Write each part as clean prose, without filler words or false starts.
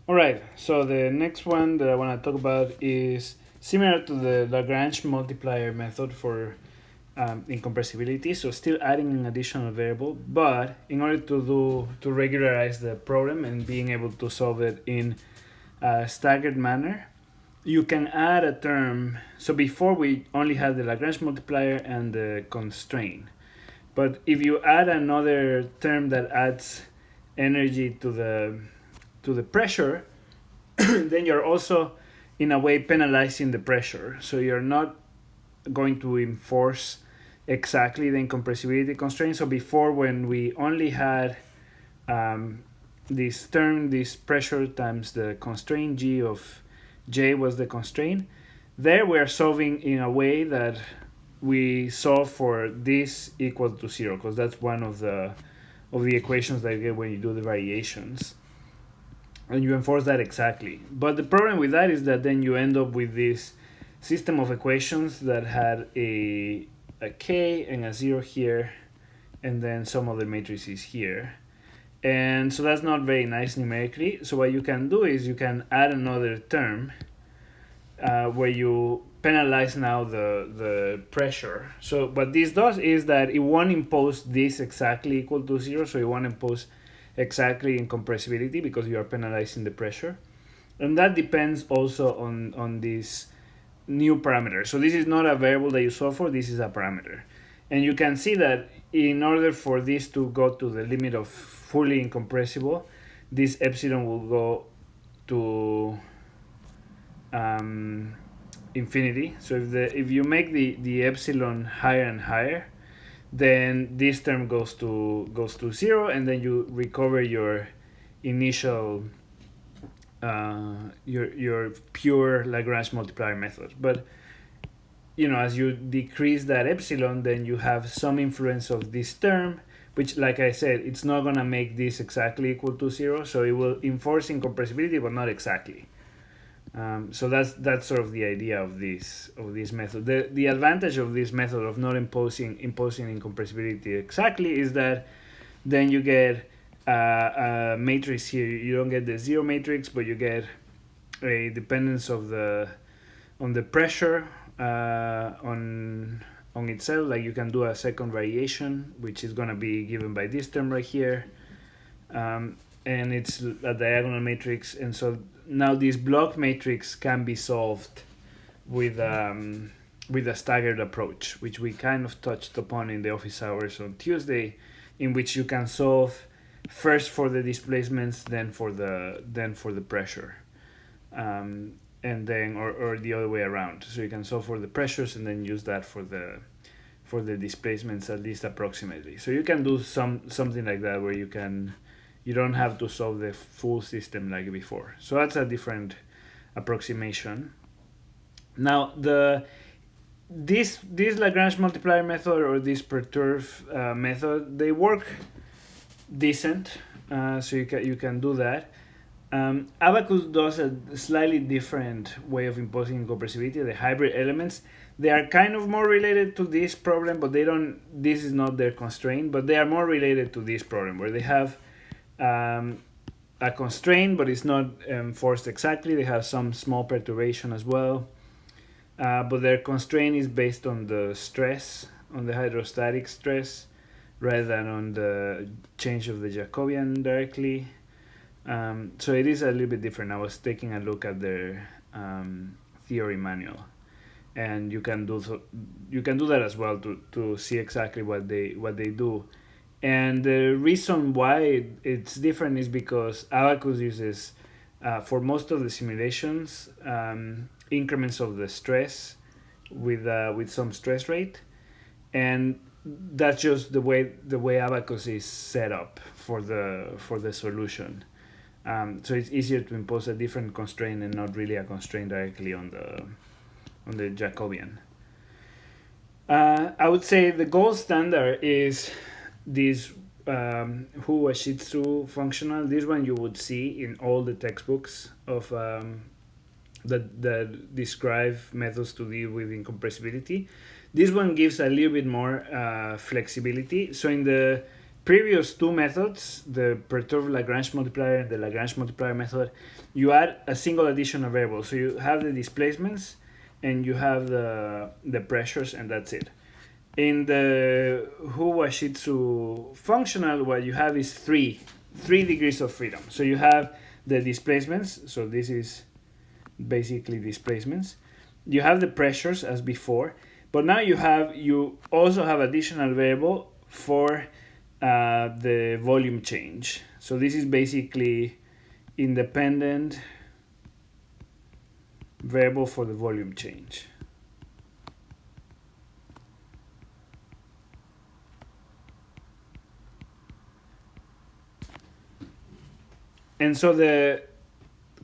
All right, so the next one that I want to talk about is similar to the Lagrange multiplier method for incompressibility. So still adding an additional variable, but in order to regularize the problem and being able to solve it in a staggered manner, you can add a term. So before we only had the Lagrange multiplier and the constraint, but if you add another term that adds energy to the pressure, then you're also in a way penalizing the pressure. So you're not going to enforce exactly the incompressibility constraint. So before, when we only had this term, this pressure times the constraint G of J was the constraint, there we are solving in a way that we solve for this equal to zero, because that's one of the equations that you get when you do the variations, and you enforce that exactly. But the problem with that is that then you end up with this system of equations that had a k and a zero here, and then some other matrices here. And so that's not very nice numerically. So what you can do is you can add another term where you penalize now the pressure. So what this does is that it won't impose this exactly equal to zero, so it won't impose exactly incompressibility because you are penalizing the pressure. And that depends also on this new parameter. So this is not a variable that you solve for, this is a parameter. And you can see that in order for this to go to the limit of fully incompressible, this epsilon will go to infinity. So if you make the epsilon higher and higher, then this term goes to zero, and then you recover your initial your pure Lagrange multiplier method. But as you decrease that epsilon, then you have some influence of this term, which, like I said, it's not gonna make this exactly equal to zero, so it will enforce incompressibility, but not exactly. So that's sort of the idea of this method. The advantage of this method of not imposing incompressibility exactly is that then you get a matrix here. You don't get the zero matrix, but you get a dependence of on the pressure on itself. Like you can do a second variation, which is gonna be given by this term right here. And it's a diagonal matrix, and so now this block matrix can be solved with a staggered approach, which we kind of touched upon in the office hours on Tuesday, in which you can solve first for the displacements, then for the pressure, and then or the other way around. So you can solve for the pressures and then use that for the displacements, at least approximately. So you can do something like that where you don't have to solve the full system like before. So that's a different approximation. Now this Lagrange multiplier method or this perturb method, they work decent, so you can do that. Abacus does a slightly different way of imposing incompressibility. The hybrid elements, they are kind of more related to this problem, but this is not their constraint, but they are more related to this problem where they have a constraint, but it's not enforced exactly. They have some small perturbation as well, but their constraint is based on the stress, on the hydrostatic stress, rather than on the change of the Jacobian directly. So it is a little bit different. I was taking a look at their theory manual, and you can do that as well to see exactly what they do. And the reason why it's different is because Abacus uses, for most of the simulations, increments of the stress with some stress rate, and that's just the way Abacus is set up for the solution. So it's easier to impose a different constraint and not really a constraint directly on the Jacobian. I would say the gold standard is this Hu-Ashitsu functional. This one you would see in all the textbooks of that describe methods to deal with incompressibility. This one gives a little bit more flexibility. So in the previous two methods, the perturbed Lagrange multiplier and the Lagrange multiplier method, you add a single additional variable. So you have the displacements and you have the pressures, and that's it. In the Huwa-Shitsu functional, what you have is three degrees of freedom. So you have the displacements, so this is basically displacements. You have the pressures as before, but now you also have additional variable for the volume change. So this is basically independent variable for the volume change. And so the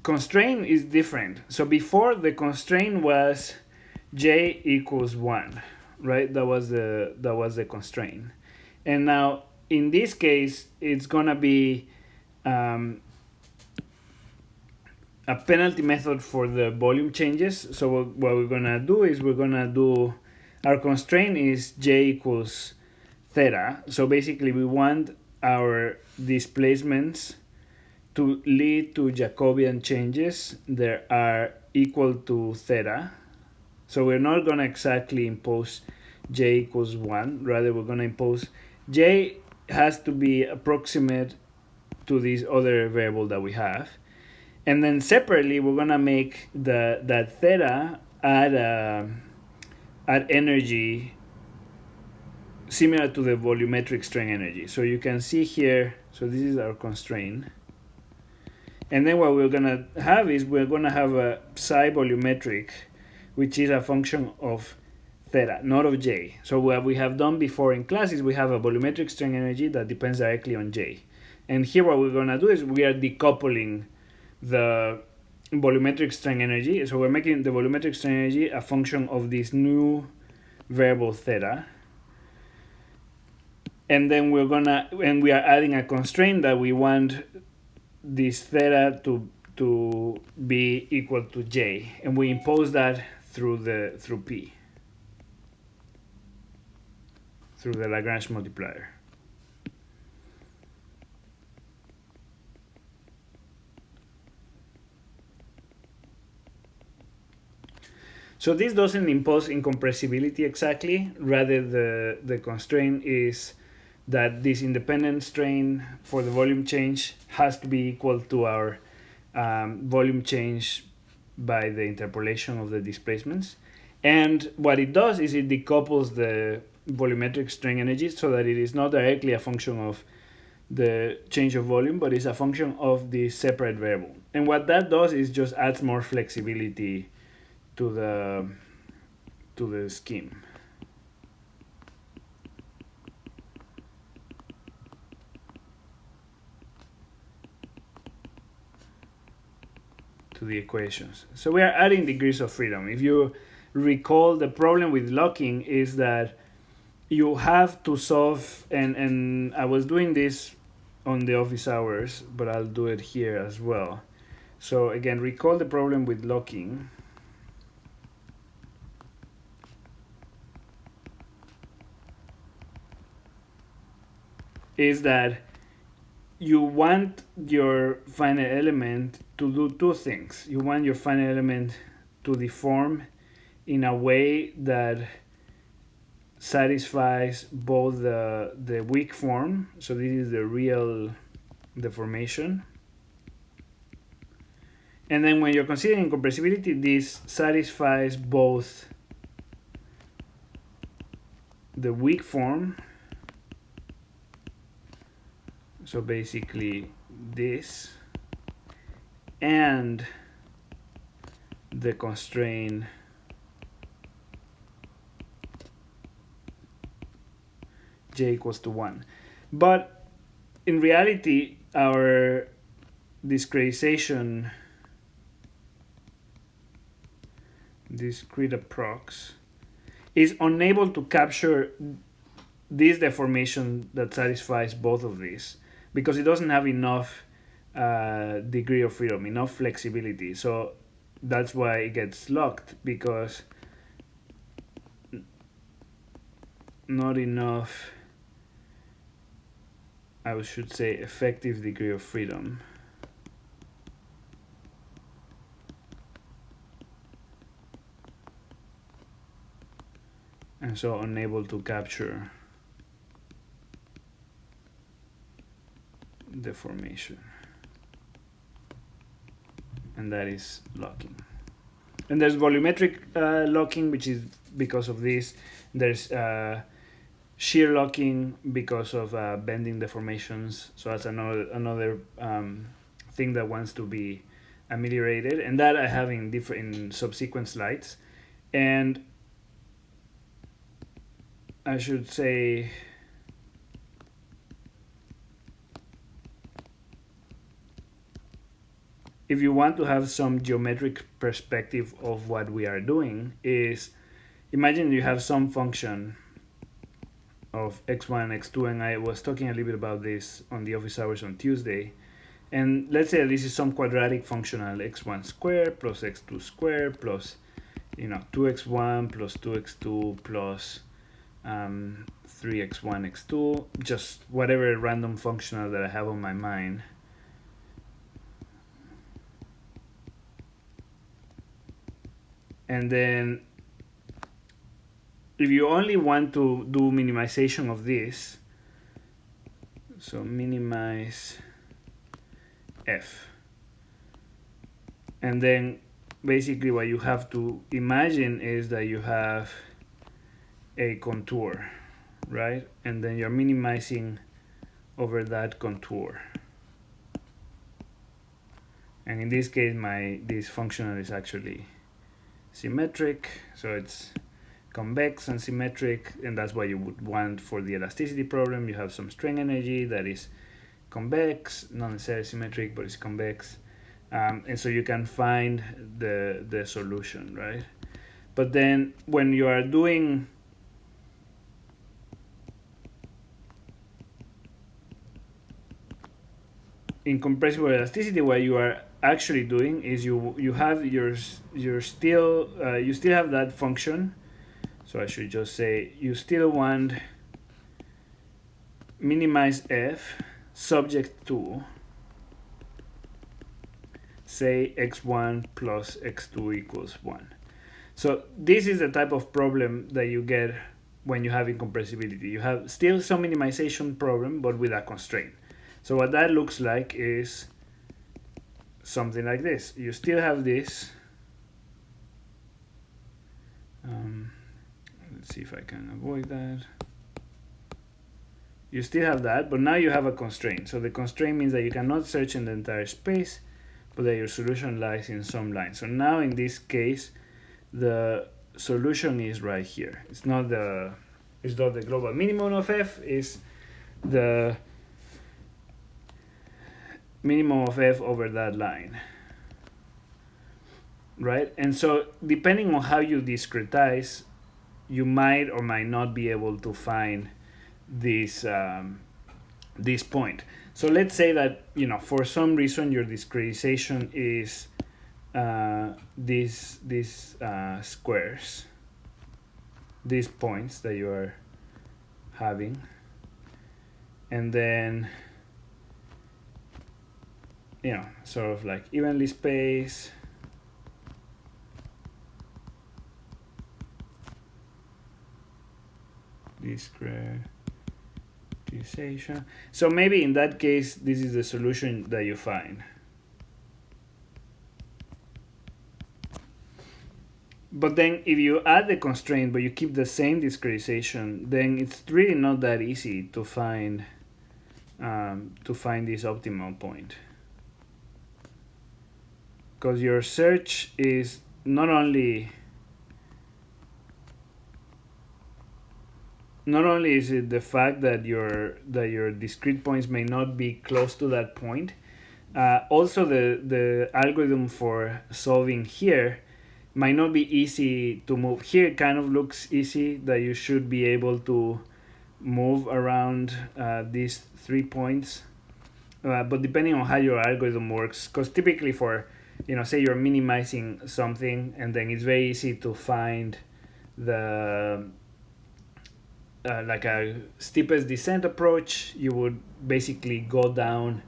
constraint is different. So before, the constraint was J equals 1, right? That was the constraint. And now in this case, it's gonna be a penalty method for the volume changes. So what we're gonna do is our constraint is J equals theta. So basically we want our displacements to lead to Jacobian changes that are equal to theta. So we're not going to exactly impose J equals 1. Rather, we're going to impose J has to be approximate to this other variable that we have. And then separately, we're going to make that theta add energy similar to the volumetric strain energy. So you can see here, so this is our constraint. And then what we're going to have is we're going to have a psi volumetric, which is a function of theta, not of J. So what we have done before in class is we have a volumetric strain energy that depends directly on J. And here what we're going to do is we are decoupling the volumetric strain energy. So we're making the volumetric strain energy a function of this new variable theta. And then we are adding a constraint that we want this theta to be equal to J, and we impose that through P, through the Lagrange multiplier. So this doesn't impose incompressibility exactly. Rather, the constraint is that this independent strain for the volume change has to be equal to our volume change by the interpolation of the displacements. And what it does is it decouples the volumetric strain energy so that it is not directly a function of the change of volume, but it's a function of the separate variable. And what that does is just adds more flexibility to the scheme. To the equations. So we are adding degrees of freedom. If you recall, the problem with locking is that you have to solve, and I was doing this on the office hours, but I'll do it here as well. So again, recall the problem with locking. Is that you want your finite element to do two things. You want your finite element to deform in a way that satisfies both the weak form, so this is the real deformation, and then when you're considering incompressibility, this satisfies both the weak form, so basically this, and the constraint J equals to 1. But in reality, our discretization, discrete approx, is unable to capture this deformation that satisfies both of these, because it doesn't have enough degree of freedom, enough flexibility. So that's why it gets locked, because not enough I should say effective degree of freedom. And so unable to capture deformation. And that is locking. And there's volumetric locking, which is because of this. There's shear locking because of bending deformations. So that's another thing that wants to be ameliorated. And that I have in subsequent slides. And I should say if you want to have some geometric perspective of what we are doing, is imagine you have some function of x1, x2, and I was talking a little bit about this on the office hours on Tuesday. And let's say this is some quadratic functional x1 squared plus x2 squared plus 2x1 plus 2x2 plus 3x1 x2, just whatever random functional that I have on my mind. And then if you only want to do minimization of this, so minimize f, and then basically what you have to imagine is that you have a contour, right? And then you're minimizing over that contour. And in this case, this functional is actually symmetric, so it's convex and symmetric, and that's what you would want for the elasticity problem. You have some strain energy that is convex, not necessarily symmetric, but it's convex, and so you can find the solution, right? But then when you are doing incompressible elasticity, what you are actually doing is you have you still have that function. So I should just say you still want minimize f subject to, say, x1 plus x2 equals 1. So this is the type of problem that you get when you have incompressibility. You have still some minimization problem, but with a constraint. So what that looks like is something like this. You still have this. Let's see if I can avoid that. You still have that, but now you have a constraint. So the constraint means that you cannot search in the entire space, but that your solution lies in some line. So now in this case, the solution is right here. It's not the global minimum of f, is the minimum of f over that line, right? And so depending on how you discretize, you might or might not be able to find this this point. So let's say that for some reason your discretization is these squares, these points that you are having, and then sort of like evenly spaced. Discretization. So maybe in that case, this is the solution that you find. But then if you add the constraint, but you keep the same discretization, then it's really not that easy to find this optimal point. Because your search is not only is it the fact that your discrete points may not be close to that point, also the algorithm for solving here might not be easy to move. Here it kind of looks easy, that you should be able to move around these 3 points, but depending on how your algorithm works, because typically for say you're minimizing something, and then it's very easy to find the like a steepest descent approach, you would basically go down.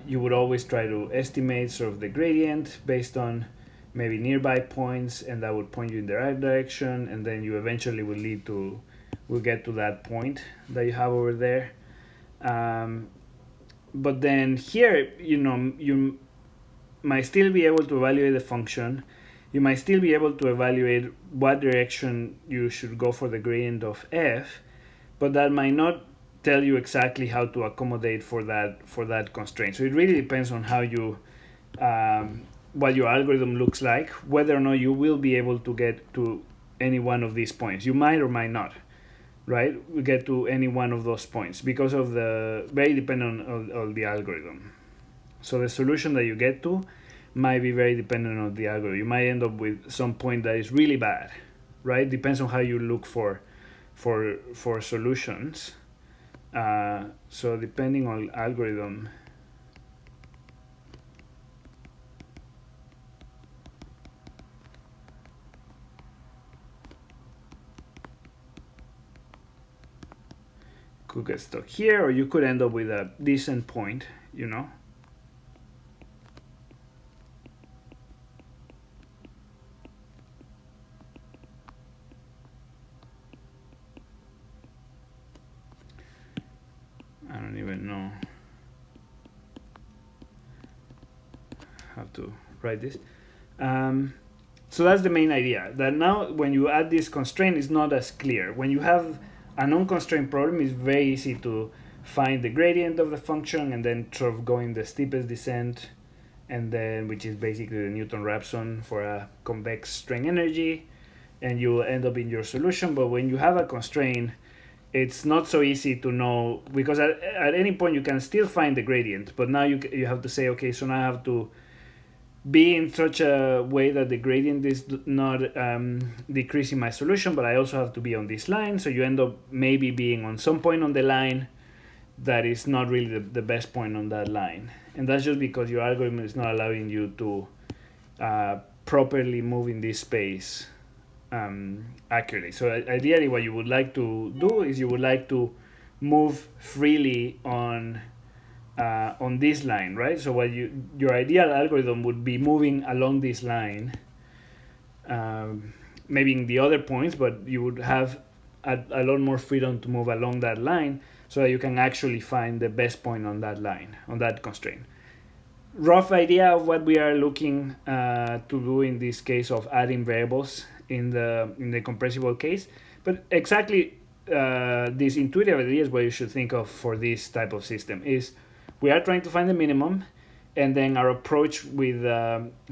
You would always try to estimate sort of the gradient based on maybe nearby points, and that would point you in the right direction, and then you eventually will get to that point that you have over there. But then here, you might still be able to evaluate the function. You might still be able to evaluate what direction you should go for the gradient of f, but that might not tell you exactly how to accommodate for that constraint. So it really depends on how you what your algorithm looks like, whether or not you will be able to get to any one of these points. You might or might not, right? We get to any one of those points because of the very dependent on the algorithm. So the solution that you get to might be very dependent on the algorithm. You might end up with some point that is really bad, right? Depends on how you look for solutions. So depending on algorithm, could get stuck here, or you could end up with a decent point, I don't even know how to write this. So that's the main idea, that now when you add this constraint, it's not as clear. When you have a non-constrained problem, it's very easy to find the gradient of the function and then sort of go in the steepest descent, and then which is basically the Newton-Raphson for a convex strain energy, and you will end up in your solution. But when you have a constraint, it's not so easy to know, because at any point you can still find the gradient, but now you have to say, okay, so now I have to be in such a way that the gradient is not decreasing my solution, but I also have to be on this line. So you end up maybe being on some point on the line that is not really the best point on that line. And that's just because your algorithm is not allowing you to properly move in this space accurately. So ideally what you would like to do is you would like to move freely on this line, right? So what your ideal algorithm would be moving along this line, maybe in the other points, but you would have a lot more freedom to move along that line so that you can actually find the best point on that line, on that constraint. Rough idea of what we are looking to do in this case of adding variables in the compressible case, but exactly this intuitive idea is what you should think of for this type of system. Is we are trying to find the minimum, and then our approach with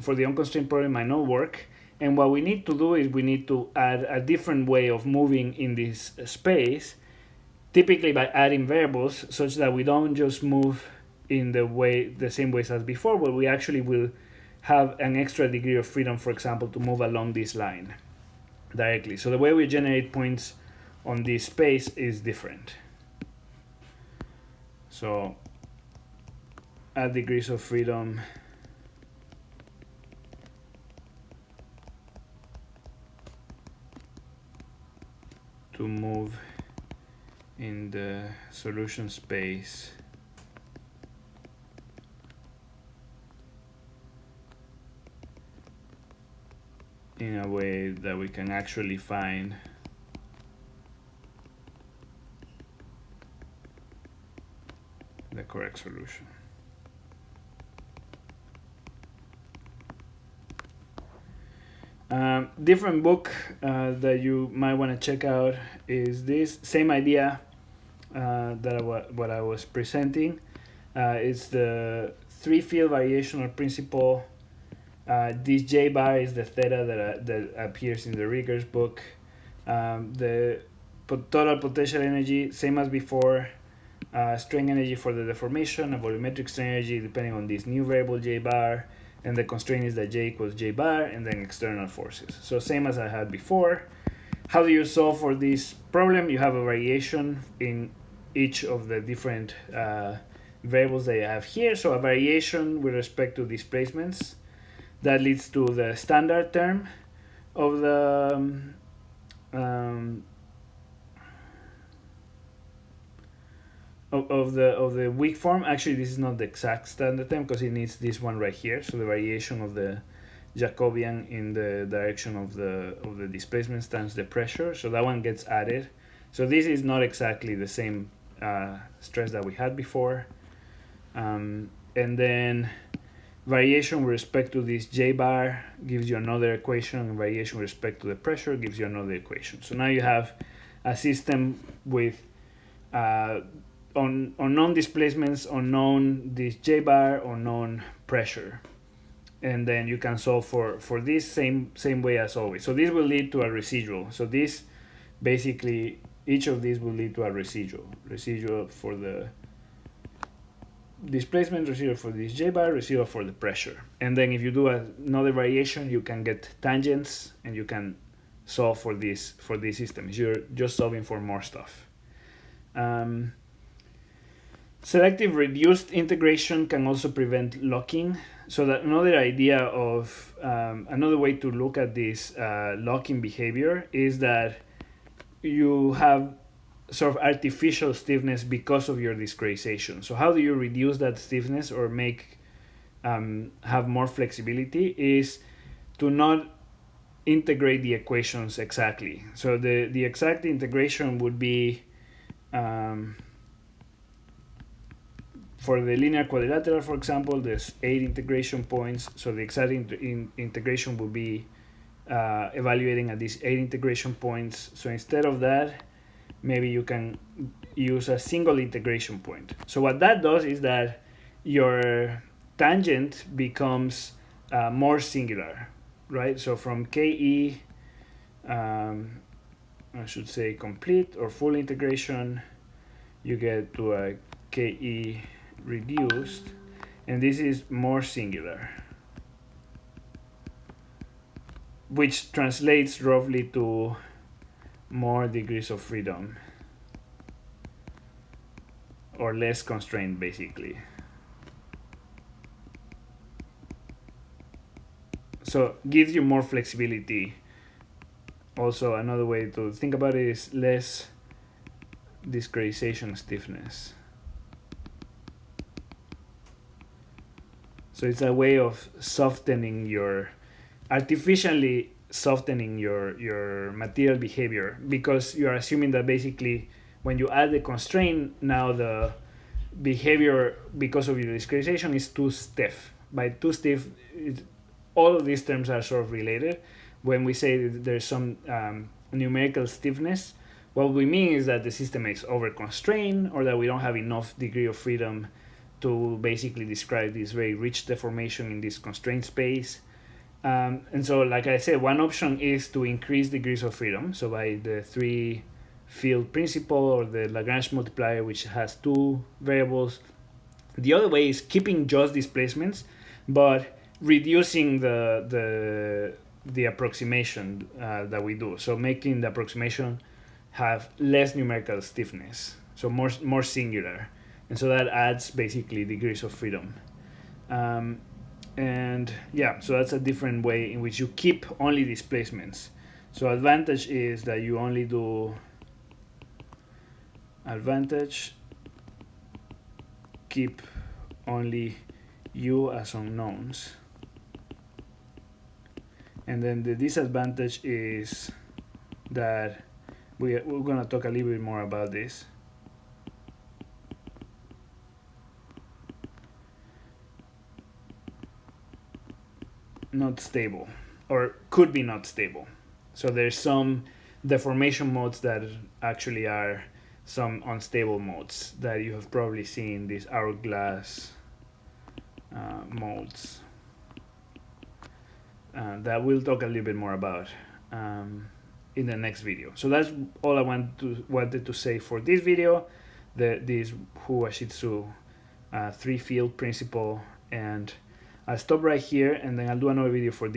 for the unconstrained problem might not work. And what we need to do is we need to add a different way of moving in this space, typically by adding variables, such that we don't just move in the same ways as before, but we actually will have an extra degree of freedom, for example, to move along this line directly. So the way we generate points on this space is different. So add degrees of freedom to move in the solution space in a way that we can actually find the correct solution. Different book that you might want to check out is this same idea what I was presenting. It's the three-field variational principle. This J bar is the theta that appears in the Rieger's book. The total potential energy, same as before. Strain energy for the deformation, a volumetric strain energy depending on this new variable J bar, and the constraint is that J equals J bar, and then external forces. So same as I had before. How do you solve for this problem? You have a variation in each of the different variables that you have here. So a variation with respect to displacements that leads to the standard term of the of the weak form. Actually, this is not the exact standard term because it needs this one right here. So the variation of the Jacobian in the direction of the displacement times the pressure. So that one gets added. So this is not exactly the same stress that we had before. And then variation with respect to this J bar gives you another equation, and variation with respect to the pressure gives you another equation. So now you have a system with unknown displacements, unknown this J bar, unknown pressure. And then you can solve for this same way as always. So this will lead to a residual. So this basically, each of these will lead to a residual for the displacement, residual for this J bar, residual for the pressure. And then if you do another variation, you can get tangents and you can solve for this system. You're just solving for more stuff. Selective reduced integration can also prevent locking. So that another idea of another way to look at this locking behavior is that you have sort of artificial stiffness because of your discretization. So how do you reduce that stiffness or make have more flexibility is to not integrate the equations exactly. So the exact integration would be for the linear quadrilateral, for example, there's 8 integration points. So the exact integration will be evaluating at these 8 integration points. So instead of that, maybe you can use a single integration point. So what that does is that your tangent becomes more singular, right? So from KE, I should say complete or full integration, you get to a KE reduced, and this is more singular, which translates roughly to more degrees of freedom or less constraint, basically. So gives you more flexibility. Also, another way to think about it is less discretization stiffness. So it's a way of artificially softening your material behavior, because you're assuming that basically when you add the constraint, now the behavior because of your discretization is too stiff. By too stiff, all of these terms are sort of related. When we say that there's some numerical stiffness, what we mean is that the system is over constrained, or that we don't have enough degree of freedom to basically describe this very rich deformation in this constrained space. And so, like I said, one option is to increase degrees of freedom. So by the 3-field principle or the Lagrange multiplier, which has 2 variables. The other way is keeping just displacements, but reducing the approximation that we do. So making the approximation have less numerical stiffness, so more singular. And so that adds basically degrees of freedom. And yeah, so that's a different way in which you keep only displacements. So advantage is that you only do keep only U as unknowns. And then the disadvantage is that we're going to talk a little bit more about this. Not stable, or could be not stable. So there's some deformation modes that actually are some unstable modes that you have probably seen, these hourglass modes that we'll talk a little bit more about in the next video. So that's all I wanted to say for this video. This Hu-Ashitsu 3-field principle, and I'll stop right here, and then I'll do another video for this.